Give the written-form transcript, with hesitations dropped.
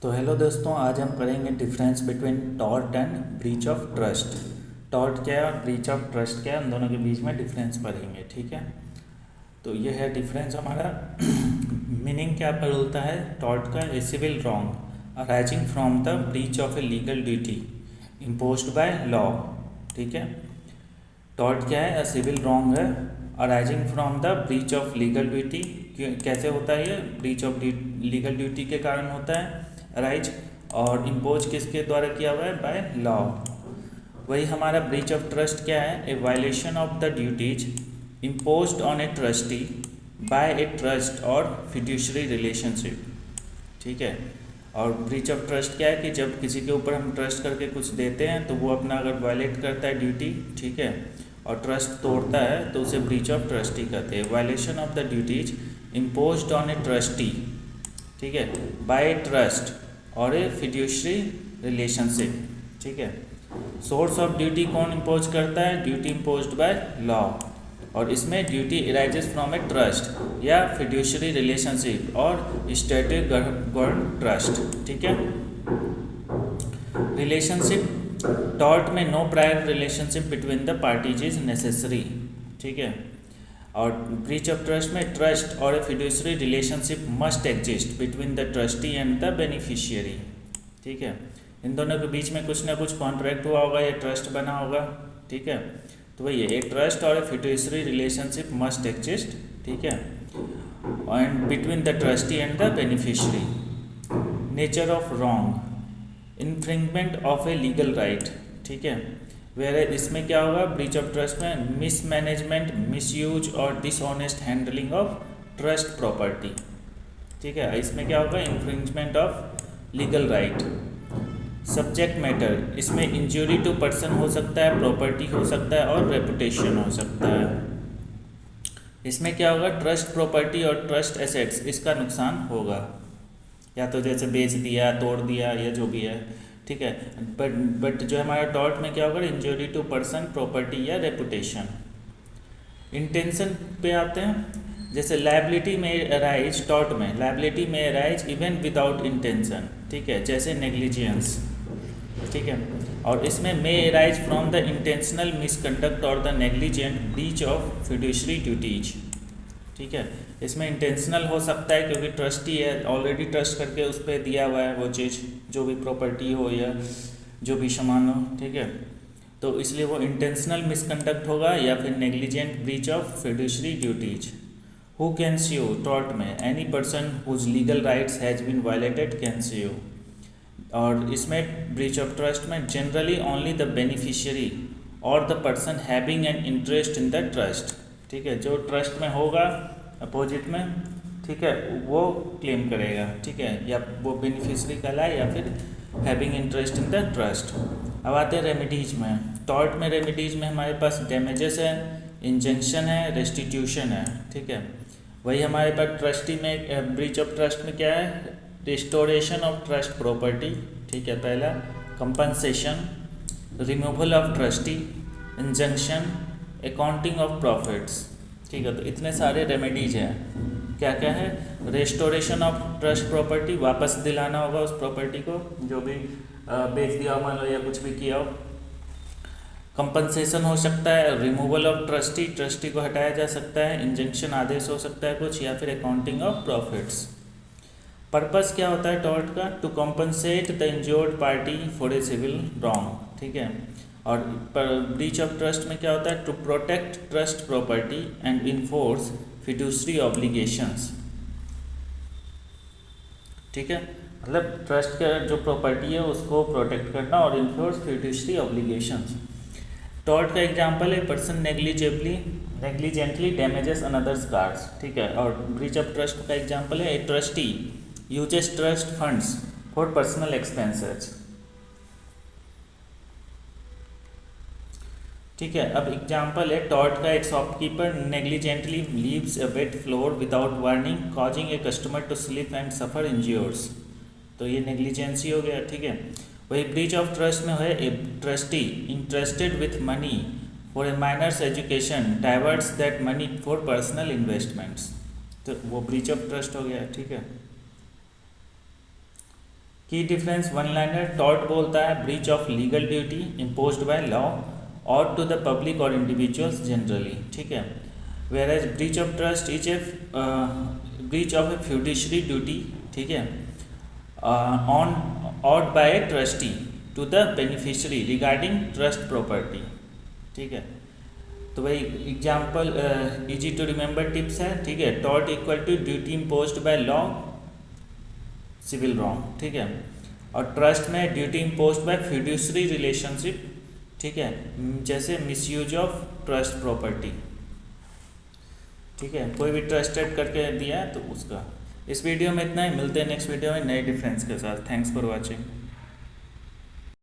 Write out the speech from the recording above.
तो हेलो दोस्तों, आज हम करेंगे difference between tort and breach of trust. Tort क्या है और ब्रीच ऑफ ट्रस्ट क्या है, उन दोनों के बीच में डिफरेंस पढ़ेंगे। ठीक है, तो ये है डिफरेंस हमारा। मीनिंग क्या बोलता है टॉर्ट का? A civil wrong arising from the breach of a legal duty imposed by law. ठीक है, टॉर्ट क्या है? अ सिविल रॉन्ग है arising from the breach of legal duty. कैसे होता है ये? ब्रीच ऑफ लीगल ड्यूटी के कारण होता है राइज, और इम्पोज किसके द्वारा किया हुआ है? By law. वही हमारा ब्रीच ऑफ ट्रस्ट क्या है? A violation of the duties imposed on a trustee by a trust और फिड्यूशरी रिलेशनशिप। ठीक है, और ब्रीच ऑफ ट्रस्ट क्या है कि जब किसी के ऊपर हम ट्रस्ट करके कुछ देते हैं तो वो अपना अगर वायलेट करता है ड्यूटी, ठीक है, और ट्रस्ट तोड़ता है तो उसे ब्रीच ऑफ ट्रस्ट ही कहते हैं। Violation of the duties imposed on a trustee, ठीक है, बाय ट्रस्ट और ए फिड्यूशरी रिलेशनशिप। ठीक है, सोर्स ऑफ ड्यूटी कौन इम्पोज करता है? ड्यूटी इम्पोज्ड बाय लॉ, और इसमें duty arises from a trust या फिड्यूशरी रिलेशनशिप और स्टैट्यूट गवर्न ट्रस्ट। ठीक है, रिलेशनशिप टॉर्ट में no prior relationship between the parties is necessary. ठीक है, और ब्रीच ऑफ ट्रस्ट में ट्रस्ट और fiduciary relationship must exist between the trustee and the beneficiary. ठीक है, इन दोनों के बीच में कुछ ना कुछ कॉन्ट्रैक्ट हुआ होगा या ट्रस्ट बना होगा। ठीक है, तो वही है, एक ट्रस्ट और फिड्यूशरी रिलेशनशिप मस्ट एग्जिस्ट। ठीक है, and between the trustee and the beneficiary. Nature of wrong infringement of a legal right. ठीक है, वेर इसमें क्या होगा? ब्रीच ऑफ ट्रस्ट में मिसमैनेजमेंट, मिसयूज और dishonest handling of trust property. ठीक है, इसमें क्या होगा? Infringement of legal right. Subject matter इसमें इंजरी टू पर्सन हो सकता है, प्रॉपर्टी हो सकता है और रेपुटेशन हो सकता है। इसमें क्या होगा? ट्रस्ट प्रॉपर्टी और ट्रस्ट एसेट्स इसका नुकसान होगा, या तो जैसे बेच दिया, तोड़ दिया, या जो भी है। ठीक है, बट जो हमारा टॉर्ट में क्या होगा? इंजरी टू पर्सन, प्रॉपर्टी या रेपुटेशन। इंटेंशन पे आते हैं, जैसे लायबिलिटी में अराइज, टॉर्ट में लायबिलिटी में अराइज इवन विदाउट इंटेंशन। ठीक है, जैसे नेग्लिजियंस। ठीक है, और इसमें may arise from the intentional misconduct और the negligent breach of fiduciary duties. ठीक है, इसमें इंटेंशनल हो सकता है क्योंकि ट्रस्टी है, ऑलरेडी ट्रस्ट करके उस पर दिया हुआ है वो चीज़, जो भी प्रॉपर्टी हो या जो भी सामान हो। ठीक है, तो इसलिए वो इंटेंशनल मिसकंडक्ट होगा या फिर negligent breach of fiduciary duties. Who can sue? Tort में any person whose legal rights has been violated can sue. और इसमें ब्रीच ऑफ ट्रस्ट में जनरली ओनली द बेनिफिशियरी और the person having an interest in the trust. ठीक है, जो trust में होगा अपोजिट में, ठीक है, वो क्लेम करेगा। ठीक है, या वो बेनिफिशियरी कहलाए या फिर having interest in the trust. अब आते हैं रेमिडीज में। टॉर्ट में रेमिडीज में हमारे पास डैमेजेस है, इंजंक्शन है, रेस्टिट्यूशन है। ठीक है, वही हमारे पास ट्रस्टी में ब्रीच ऑफ ट्रस्ट में क्या है? Restoration of trust property. ठीक है, पहला compensation, removal of trustee, injunction, accounting of profits. ठीक है, तो इतने सारे रेमेडीज हैं। क्या क्या है? रेस्टोरेशन ऑफ ट्रस्ट प्रॉपर्टी, वापस दिलाना होगा उस प्रॉपर्टी को जो भी बेच दिया हो, मान लो, या कुछ भी किया हो। कंपनसेशन हो सकता है, रिमूवल ऑफ ट्रस्टी, ट्रस्टी को हटाया जा सकता है, इंजंक्शन आदेश हो सकता है कुछ, या फिर अकाउंटिंग ऑफ प्रॉफिट्स। पर्पस क्या होता है टॉर्ट का? To compensate the injured party for a civil wrong. ठीक है, और ब्रीच ऑफ ट्रस्ट में क्या होता है? To protect trust property and enforce fiduciary obligations. ठीक है, मतलब ट्रस्ट का जो प्रॉपर्टी है उसको प्रोटेक्ट करना और इन्फोर्स फिड्यूशरी ऑब्लिगेशंस। टॉर्ट का एग्जांपल है person negligently damages another's cars. ठीक है, और ब्रीच ऑफ ट्रस्ट का एग्जांपल है a trustee uses trust funds for personal expenses. ठीक है, अब एग्जांपल है टॉर्ट का, एक shopkeeper negligently leaves a wet floor without warning causing a customer to slip and suffer injuries. तो ये नेग्लिजेंसी हो गया। ठीक है, वही ब्रीच ऑफ ट्रस्ट में है a trustee interested with money for a minor's education diverts that money for personal investments. तो वो ब्रीच ऑफ ट्रस्ट हो गया। ठीक है, की डिफरेंस वन लाइनर, टॉर्ट बोलता है breach of legal duty imposed by law और टू द पब्लिक और इंडिविजुअल्स जनरली, ठीक है। Whereas breach of trust is a breach of a fiduciary duty, ठीक है, on owed by a trustee to the beneficiary regarding trust property, ठीक है। तो भाई example easy to remember tips है, ठीक है। Tort equal to duty imposed by law, civil wrong, ठीक है। और ट्रस्ट में duty imposed by fiduciary relationship, ठीक है, जैसे मिसयूज ऑफ ट्रस्ट प्रॉपर्टी, ठीक है। कोई भी ट्रस्टेड करके दिया है तो उसका। इस वीडियो में इतना ही, मिलते हैं नेक्स्ट वीडियो में नए डिफरेंस के साथ। Thanks for watching.